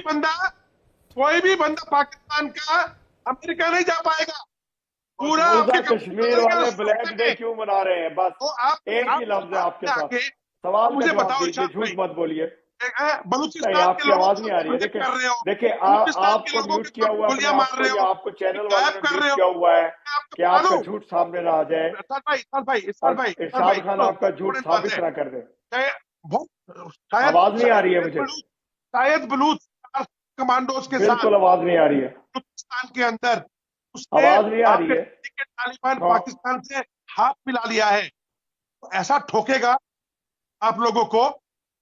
कोई भी बंदा पाकिस्तान का अमेरिका नहीं जा पाएगा। पूरा कश्मीर वाले ब्लैक डे क्यों मना रहे हैं? बस तो आप एक ही लफ्ज है आपके साथ, आगे सवाल मुझे का बताओ, जवाब दीजिए, झूठ मत बोलिए। बलूचिस्तान के आपकी लोगों आवाज को नहीं आ रही है। देखिए कर रहे हो, देखिए बलूचिस्तान के आपको लोगों म्यूट के किया हुआ है गोलियां अपने मार आप रहे को, हो, या आपको चैनल वालों गायब ने कर म्यूट रहे किया हो। हुआ है कि आपका मालूम झूठ सामने ना आ जाए, इरशाद भाई इरशाद खान आपका झूठ साबित ना कर दे। आवाज नहीं आ रही है मुझे, शायद बलूच कमांडोज के साथ बिल्कुल आवाज नहीं आ रही है, बलूचिस्तान के अंदर उसने आवाज नहीं आ रही है। तालिबान पाकिस्तान से हाथ मिला लिया है, तो ऐसा ठोकेगा आप लोगों को।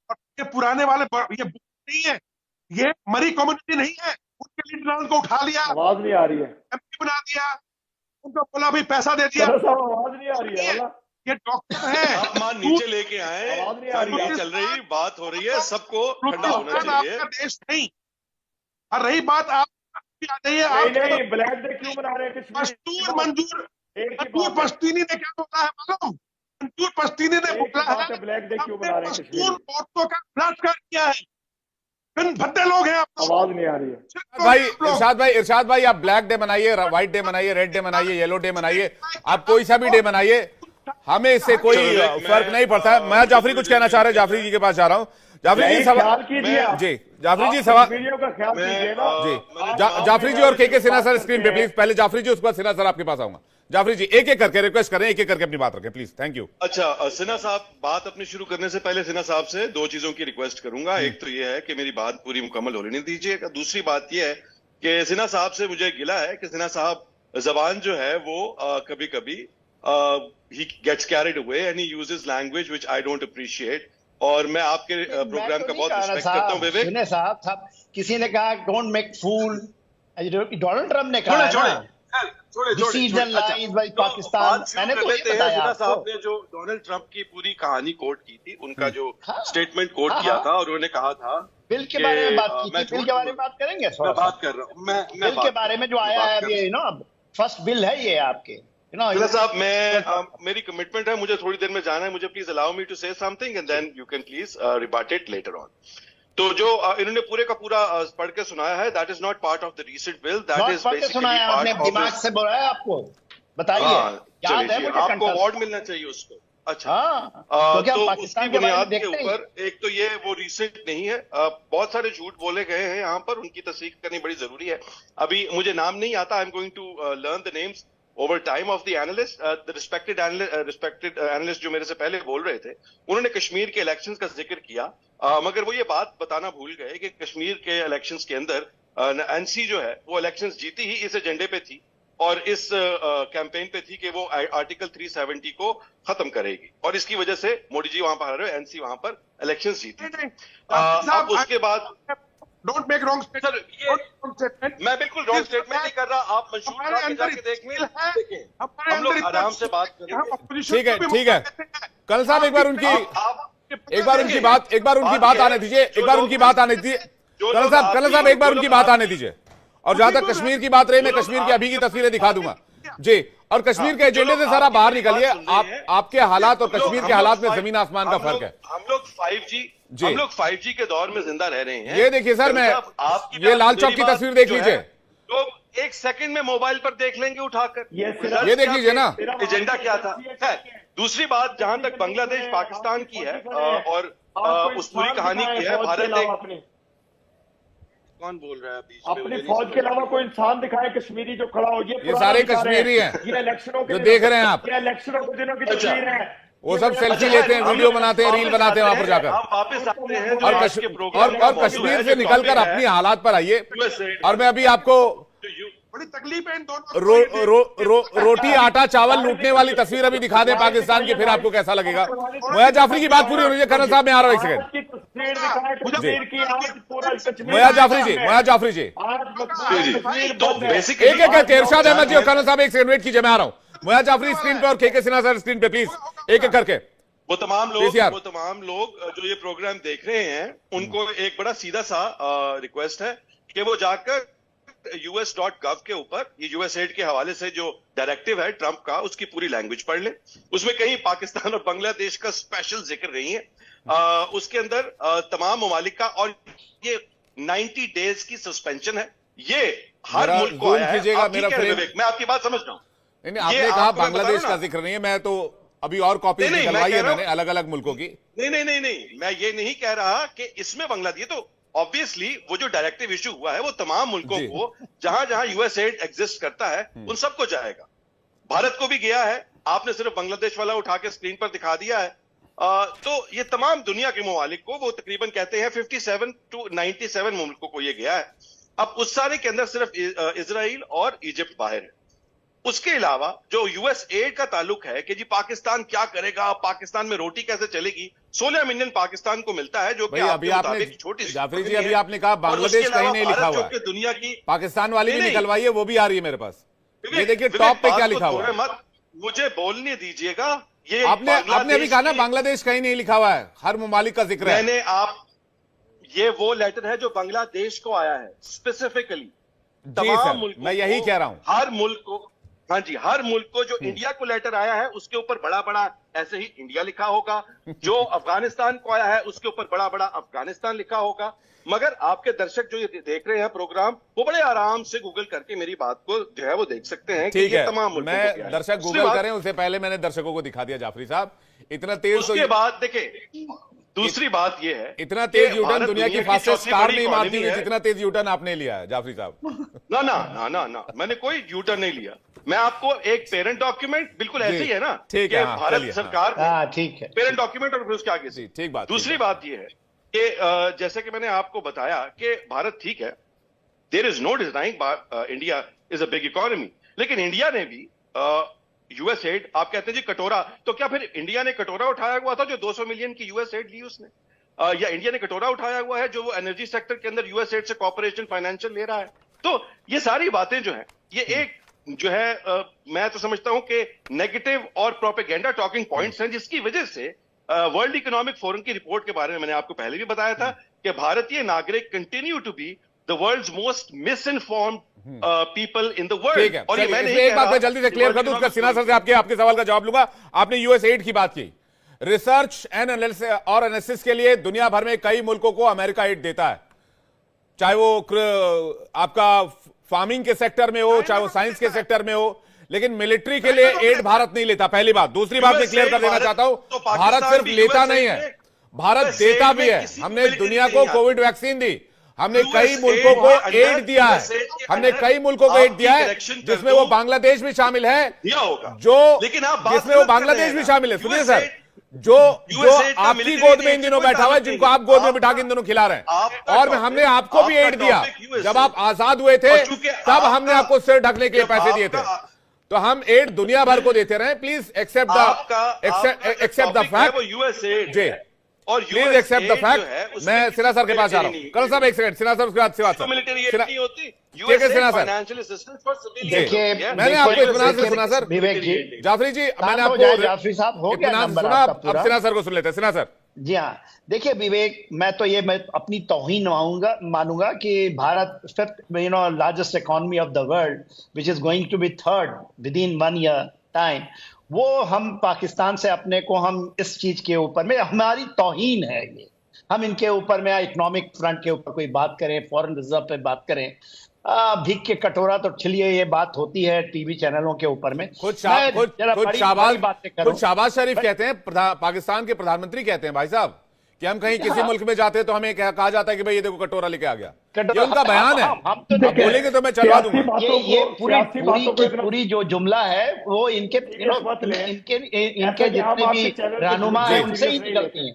और ये पुराने वाले ये नहीं है, ये मरी कम्युनिटी नहीं है, उनके लीडरों को उठा लिया, आवाज नहीं आ रही है, एमपी बना दिया, उनको बोला भी पैसा दे दिया। आवाज नहीं आ रही है, ये डॉक्टर है, आप मान नीचे लेके आए, आवाज नहीं आ रही है, चल रही बात हो रही है, सबको ठंडा होना चाहिए। आपका देश नहीं। और रही बात आप आ जाइए, नहीं ब्लैक डे क्यों मना रहे हैं कश्मीर? मंजूर पश्तीनी ने क्या बोला है मालूम? मंजूर पश्तीनी ने बोला है ब्लैक डे क्यों मना रहे हैं कश्मीर? औरतों का बलात्कार किया है। भद्दे लोग हैं आप। आवाज नहीं आ रही है भाई। इरशाद भाई, आप ब्लैक डे मनाइए, व्हाइट डे मनाइए, रेड डे मनाइए, येलो डे मनाइए, आप कोई सा भी डे मनाइए, हमें इससे कोई फर्क नहीं पड़ता है। मैं जाफरी कुछ कहना चाह रहे हैं, जाफरी जी के पास जा रहा हूं। जाफरी जी सवाल कीजिए जी, जाफरी जी सवाल का ख्याल कीजिए ना जी। जाफरी जी और के सिन्हा सर स्क्रीन पे प्लीज, पहले जाफरी जी, उसके बाद सिन्हा सर आपके पास आऊंगा। जाफरी जी एक एक करके रिक्वेस्ट करें, एक एक करके अपनी बात रखें प्लीज, थैंक यू। अच्छा सिन्हा साहब, बात अपनी शुरू करने से पहले सिन्हा साहब से दो चीजों की रिक्वेस्ट करूंगा। एक तो ये है कि मेरी बात पूरी मुकम्मल होने नहीं दीजिएगा। दूसरी बात ये है कि सिन्हा साहब से मुझे गिला है कि सिन्हा साहब जबान जो है वो कभी कभी he gets carried away and he uses language which I don't appreciate। और मैं आपके प्रोग्राम का बहुत रिस्पेक्ट करता हूं विवेक। सुने साहब, किसी ने कहा don't make fool, Donald Trump ने कहा पाकिस्तान। मैंने तो ये बताया आपको। साहब ने जो डोनाल्ड ट्रम्प की पूरी कहानी कोट की थी, उनका जो स्टेटमेंट कोट किया था, और उन्होंने कहा था बिल के बारे में बात की थी। बिल के बारे में बात करेंगे, बात कर रहा हूँ मैं बिल के बारे में जो आया है अभी, अब फर्स्ट बिल है ये आपके। साहब मेरी कमिटमेंट है, मुझे थोड़ी देर में जाना है, मुझे please allow me to say something and then you can please rebut it later on. तो जो इन्होंने पूरे का पूरा पढ़ के सुनाया है, that is not part of the recent bill, that is basically आपने दिमाग से बोला है आपको, बताइए। याद है मुझे, आपको अवार्ड मिलना चाहिए उसको। अच्छा तो उसकी बुनियाद के ऊपर एक तो ये वो रिसेंट नहीं है, बहुत सारे झूठ बोले गए हैं यहाँ पर, उनकी तस्दीक करनी बड़ी जरूरी है। अभी मुझे नाम नहीं आता, I am going to learn the names over time of the analyst. The respected analyst जो मेरे से पहले बोल रहे थे, उन्होंने कश्मीर के इलेक्शंस का जिक्र किया, मगर वो ये बात बताना भूल गए कि कश्मीर के इलेक्शंस के अंदर एनसी जो है वो इलेक्शंस जीती ही इस एजेंडे पे थी और इस कैंपेन पे थी कि वो आर्टिकल 370 को खत्म करेगी, और इसकी वजह से मोदी जी वहां पर आ रहे हो, एनसी वहां पर इलेक्शंस जीती। अब उसके बाद डोंट मेक रॉन्ग स्टेटमेंट। मैं बिल्कुल रॉन्ग स्टेटमेंट नहीं कर रहा, आप मंशूर जाके देखें, हम लोग आराम से बात करें। ठीक है ठीक है, कल साहब एक बार उनकी बात आने दीजिए, कल साहब एक बार उनकी बात आने दीजिए। और जहां तक कश्मीर की बात रही, मैं कश्मीर की अभी की तस्वीरें दिखा दूंगा जी। और कश्मीर के एजेंडे से सारा बाहर निकलिए, आपके हालात और कश्मीर के हालात में जमीन आसमान का फर्क है। हम लोग 5G के दौर में जिंदा रह रहे हैं। ये देखिए सर, मैं ये लाल चौक की तस्वीर देख लीजिए, तो एक सेकंड में मोबाइल पर देख लेंगे उठाकर। ये देख लीजिए ना, एजेंडा क्या था है। दूसरी बात, जहां तक बांग्लादेश पाकिस्तान की है और उस पूरी कहानी की है, भारत कौन बोल रहा है बीच में? अपनी फौज के अलावा कोई इंसान दिखाए कश्मीरी जो खड़ा हो। ये सारे कश्मीरी हैं, ये इलेक्शनों जो देख रहे हैं आप, ये इलेक्शनों के दिनों की तस्वीर है। वो सब सेल्फी लेते हैं, वीडियो बनाते हैं, रील बनाते हैं वहां पर जाकर। हम वापस आते हैं और कश्मीर से निकलकर अपनी हालात पर आइए। और मैं अभी आपको बड़ी तकलीफ है इन दोनों रोटी आटा चावल लूटने वाली तस्वीर अभी दिखा दें पाकिस्तान की, फिर आपको कैसा लगेगा। मोया जाफरी की बात पूरी हो रही है, कर्नल साहब मैं आ रहा हूं एक सेकंड। मोया जाफरी जी एक एक करके, इरशाद अहमद जी और कर्नल साहब एक सेकंड वेट कीजिए, मैं आ रहा हूं। मोया जाफरी स्क्रीन पे और के सिन्हा सर स्क्रीन पे प्लीज, एक एक करके। वो तमाम लोग जो ये प्रोग्राम देख रहे हैं, उनको एक बड़ा सीधा सा रिक्वेस्ट है कि वो जाकर US.gov के ऊपर, ये यूएसएड के हवाले से जो डायरेक्टिव है ट्रंप का, उसकी पूरी लैंग्वेज पढ़ ले। उसमें कहीं पाकिस्तान और बांग्लादेश का स्पेशल जिक्र नहीं है। उसके अंदर तमाम ममालिक का, और ये 90 डेज की सस्पेंशन है। ये हर मुल्क को आया है। आप ठीक कह रहे हैं विवेक, मैं आपकी बात समझ रहा हूं। नहीं, आपने कहा बांग्लादेश का जिक्र नहीं है, मैं तो अभी और कॉपी निकलवाई है मैंने अलग अलग मुल्कों की। नहीं, मैं ये नहीं कह रहा कि इसमें बांग्लादेश, तो ऑब्वियसली वो जो डायरेक्टिव इशू हुआ है वो तमाम मुल्कों को जहां जहां यूएसएड एग्जिस्ट करता है उन सबको जाएगा। भारत को भी गया है, आपने सिर्फ बांग्लादेश वाला उठा के स्क्रीन पर दिखा दिया है। तो ये तमाम दुनिया के ममालिक को, वो तकरीबन कहते हैं 57 to 97 मुल्कों को ये गया है। अब उस सारे के अंदर सिर्फ इजराइल और इजिप्ट बाहर है। उसके अलावा जो यूएस एड का ताल्लुक है कि जी पाकिस्तान क्या करेगा, पाकिस्तान में रोटी कैसे चलेगी, 16 मिलियन पाकिस्तान को मिलता है, जो कि अभी आपने छोटी जाफरी जी अभी आपने कहा बांग्लादेश कहीं नहीं लिखा हुआ है, दुनिया की पाकिस्तान वाली भी निकलवाई है, वो भी आ रही है मेरे पास। ये देखिए टॉप पे क्या लिखा हुआ है, मत मुझे बोलने दीजिएगा। ये आपने अभी कहा ना बांग्लादेश कहीं नहीं लिखा हुआ है, हर ममालिक का जिक्र है। मैंने ये वो लेटर है जो बांग्लादेश को आया है स्पेसिफिकली, तमाम मुल्क, मैं यही कह रहा हूं, हर मुल्क को, हाँ जी, हर मुल्क को जो इंडिया को लेटर आया है उसके ऊपर बड़ा बड़ा ऐसे ही इंडिया लिखा होगा, जो अफगानिस्तान को आया है उसके ऊपर बड़ा बड़ा अफगानिस्तान लिखा होगा। मगर आपके दर्शक जो ये देख रहे हैं प्रोग्राम, वो बड़े आराम से गूगल करके मेरी बात को जो है वो देख सकते हैं। ठीक है, तमाम मुल्कों मैं दर्शक गूगल करें उससे पहले मैंने दर्शकों को दिखा दिया जाफरी साहब, इतना तेज। उसके बाद देखिए दूसरी बात यह है, इतना तेज यूटर्न दुनिया की फास्टेस्ट कार नहीं मारती है जितना तेज यूटर्न आपने लिया है जाफरी साहब। ना, मैंने कोई यूटर्न नहीं लिया। मैं आपको एक पेरेंट डॉक्यूमेंट, बिल्कुल ऐसे ही है ना, ठीक है, भारत सरकार ठीक है, पेरेंट डॉक्यूमेंट और फिर उसके आगे से ठीक बात। दूसरी बात यह है कि जैसे कि मैंने आपको बताया कि भारत ठीक है, there is no denying India is a big economy, लेकिन इंडिया ने भी यूएस एड, आप कहते हैं जी कटोरा, तो क्या फिर इंडिया ने कटोरा उठाया हुआ था जो 200 मिलियन की यूएस एड ली उसने, या इंडिया ने कटोरा उठाया हुआ है जो वो एनर्जी सेक्टर के अंदर यूएस एड से कॉर्पोरेशन फाइनेंशियल ले रहा है? तो ये सारी बातें जो है, ये एक जो है मैं तो समझता हूं कि नेगेटिव और प्रोपेगेंडा टॉकिंग पॉइंट्स हैं, जिसकी वजह से वर्ल्ड इकोनॉमिक फोरम की रिपोर्ट के बारे में मैंने आपको पहले भी बताया था कि भारतीय नागरिक continue to be the world's most misinformed people in the world. और ये मैं एक बात मैं जल्दी से क्लियर कर दूं, उसका सिन्हा सर से आपके सवाल का जवाब लूंगा। आपने यूएस एड की बात की, रिसर्च एंड एनालिसिस के लिए दुनिया भर में कई मुल्कों को अमेरिका एड देता है, चाहे वो आपका फार्मिंग के सेक्टर में हो, चाहे वो साइंस के सेक्टर में हो, लेकिन मिलिट्री के लिए एड भारत नहीं लेता, पहली बात। दूसरी बात मैं क्लियर कर देना चाहता हूं, भारत सिर्फ लेता नहीं है, भारत देता भी है। हमने दुनिया को कोविड वैक्सीन दी, हमने कई मुल्कों को एड दिया है, हमने कई मुल्कों को एड दिया है, जिसमें वो बांग्लादेश भी शामिल है, जिसमें वो बांग्लादेश भी शामिल है। सुनिए सर, जो आपकी गोद में इन दिनों बैठा हुआ है, जिनको आप गोद में बिठा के इन दिनों खिला रहे हैं, और हमने आपको भी एड दिया। जब आप आजाद हुए थे तब हमने आपको सिर ढकने के लिए पैसे दिए थे, तो हम एड दुनिया भर को देते रहे। प्लीज एक्सेप्ट द फैक्ट जी, और प्लीज एक्सेप्ट द फैक्ट। मैं सिन्हा सर के पास आ रहा हूं। कल साहब एक सेकंड, सिन्हा सर उसके बाद सिन्हा सर, ठीक है सिन्हा सर, देखिए मैंने आपको इत्मीनान से सुना सर, विवेक जी, जाफरी जी मैंने आपको जाफरी साहब हो गया इत्मीनान सुना, अब सिन्हा सर को सुन लेते हैं। सिन्हा सर जी हाँ, देखिए विवेक, मैं अपनी तौहीन मानूंगा कि Bharat fifth largest economy of the world which is going to be third within 1 year time, वो हम पाकिस्तान से अपने को, हम इस चीज के ऊपर में हमारी तौहीन है ये, हम इनके ऊपर में इकोनॉमिक फ्रंट के ऊपर कोई बात करें, फॉरेन रिजर्व पे बात करें, भीख के कटोरा तो छिलिए, ये बात होती है टीवी चैनलों के ऊपर में। खुद शाहबाज शरीफ कहते हैं, पाकिस्तान के प्रधानमंत्री कहते हैं भाई साहब कि हम कहीं किसी मुल्क में जाते हैं तो हमें कहा जाता है कि भाई ये देखो कटोरा लेके आ गया, ये उनका बयान है। हम तो बोलेंगे तो मैं चलवा दूंगा। ये पूरी जो जुमला है वो इनके जितने भी रहनुमा है उनसे ही निकलती है।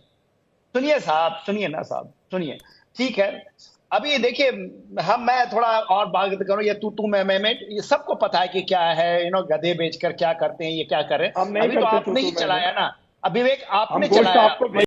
सुनिए साहब, सुनिए ना साहब, सुनिए, ठीक है। अभी देखिए, मैं थोड़ा और बात करूं, ये तू मैं ये सबको पता है कि क्या है, गधे बेचकर क्या करते हैं, ये क्या कर रहे हैं। अभी तो आपने ही चलाया ना, विवेक आपने चलाया।